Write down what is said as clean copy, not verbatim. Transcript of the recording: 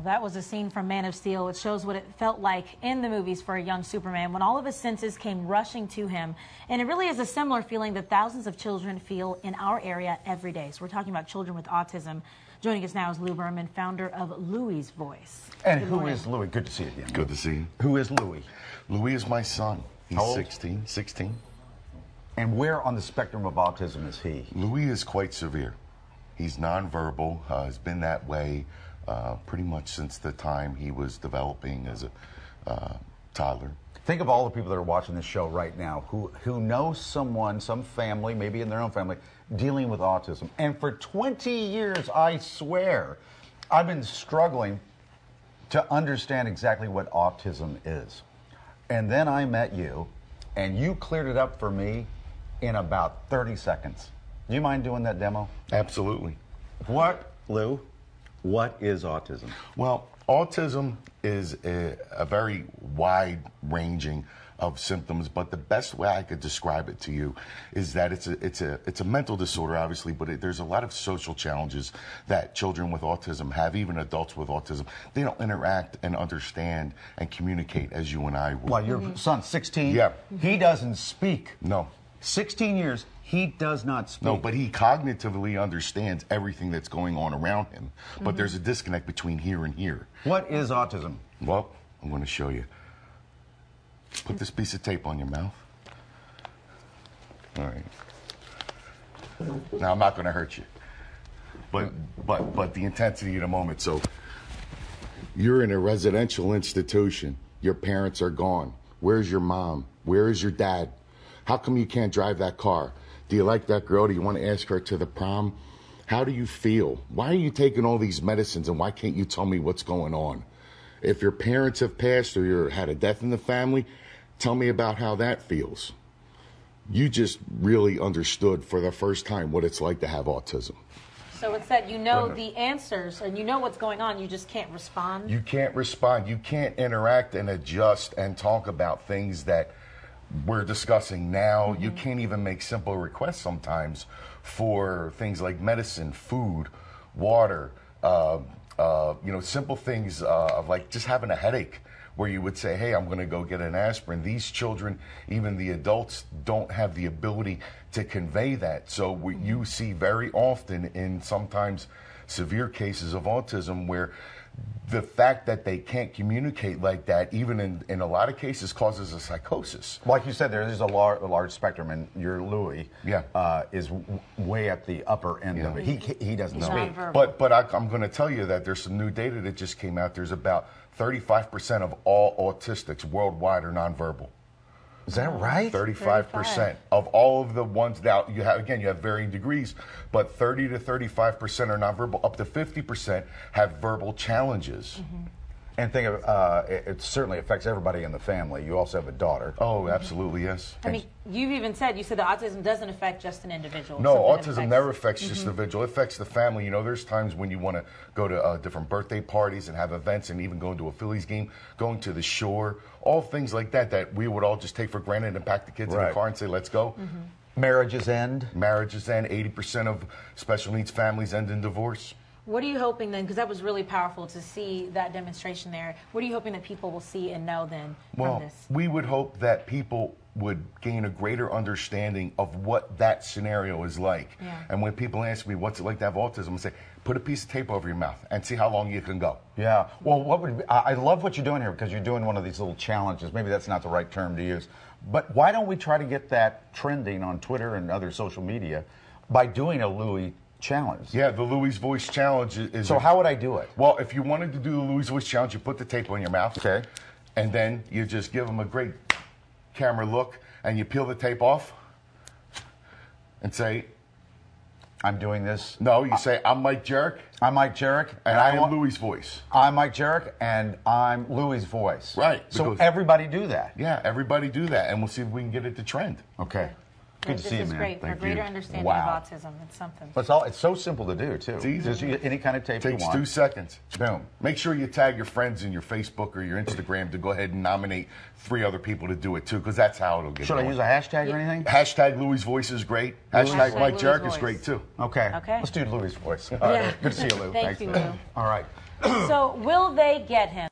That was a scene from Man of Steel. It shows what it felt like in the movies for a young Superman when all of his senses came rushing to him. And it really is a similar feeling that thousands of children feel in our area every day. So we're talking about children with autism. Joining us now is Lou Berman, founder of Louie's Voice. And who is Louie? Good to see you again. Good to see you. Who is Louie? Louie is my son. He's How old? 16. And where on the spectrum of autism is he? Louie is quite severe. He's nonverbal, has been that way pretty much since the time he was developing as a toddler. Think of all the people that are watching this show right now who know someone, some family, maybe in their own family, dealing with autism. And for 20 years, I swear, I've been struggling to understand exactly what autism is. And then I met you, and you cleared it up for me in about 30 seconds. Do you mind doing that demo? Absolutely. Lou, what is autism? Well, autism is a very wide-ranging of symptoms, but the best way I could describe it to you is that it's a mental disorder, obviously, but there's a lot of social challenges that children with autism have, even adults with autism. They don't interact and understand and communicate as you and I would. Well, your son's 16. Yeah. He doesn't speak. No. 16 years, he does not speak. No, but he cognitively understands everything that's going on around him. But there's a disconnect between here and here. What is autism? Well, I'm going to show you. Put this piece of tape on your mouth. All right. Now, I'm not going to hurt you. But the intensity of the moment. So, you're in a residential institution. Your parents are gone. Where's your mom? Where is your dad? How come you can't drive that car? Do you like that girl? Do you want to ask her to the prom? How do you feel? Why are you taking all these medicines, and why can't you tell me what's going on? If your parents have passed or you had a death in the family, tell me about how that feels. You just really understood for the first time what it's like to have autism. So it's that you know the answers and you know what's going on, you just can't respond? You can't respond. You can't interact and adjust and talk about things that we're discussing now. You can't even make simple requests sometimes for things like medicine, food, water, simple things of like just having a headache, where you would say, hey, I'm going to go get an aspirin. These children, even the adults, don't have the ability to convey that. So you see very often in sometimes severe cases of autism where the fact that they can't communicate like that, even in a lot of cases, causes a psychosis. Like you said, there is a large spectrum, and your Louie is way at the upper end of it. He doesn't speak. But I'm going to tell you that there's some new data that just came out. There's about 35% of all autistics worldwide are nonverbal. Is that right? 35% of all of the ones. Now, you have varying degrees, but 30 to 35% are nonverbal. Up to 50% have verbal challenges. And think of it certainly affects everybody in the family. You also have a daughter. Oh, absolutely, yes. I mean, you said that autism doesn't affect just an individual. No, autism never affects just the individual. It affects the family. You know, there's times when you want to go to different birthday parties and have events, and even going to a Phillies game, going to the shore, all things like that we would all just take for granted and pack the kids in the car and say, let's go. Marriages end. Marriages end. 80% of special needs families end in divorce. What are you hoping then, because that was really powerful to see that demonstration there, what are you hoping that people will see and know then from this? Well, we would hope that people would gain a greater understanding of what that scenario is like. And when people ask me, what's it like to have autism, I say, put a piece of tape over your mouth and see how long you can go. Yeah. Well, I love what you're doing here, because you're doing one of these little challenges. Maybe that's not the right term to use. But why don't we try to get that trending on Twitter and other social media by doing a Louie challenge? Yeah, the Louie's Voice Challenge is... So how would I do it? Well, if you wanted to do the Louie's Voice Challenge, you put the tape on your mouth. Okay. And then you just give them a great camera look, and you peel the tape off and say... I'm doing this. No, you say, I'm Mike Jarek. I'm Mike Jarek. And I am Louie's Voice. I'm Mike Jarek, and I'm Louie's Voice. Right. So everybody do that. Yeah, everybody do that, and we'll see if we can get it to trend. Okay. Good to see you, man. This is great. For a greater understanding of autism. It's something. It's so simple to do, too. It's easy. Just any kind of tape you want. Takes 2 seconds. Boom. Make sure you tag your friends in your Facebook or your Instagram to go ahead and nominate 3 other people to do it, too, because that's how it'll get Should going. I use a hashtag or anything? Hashtag Louie's Voice is great. Hashtag Mike Jarek is great, too. Okay. Let's do Louie's Voice. All right. Good to see you, Lou. Thank you, Lou. All right. So will they get him?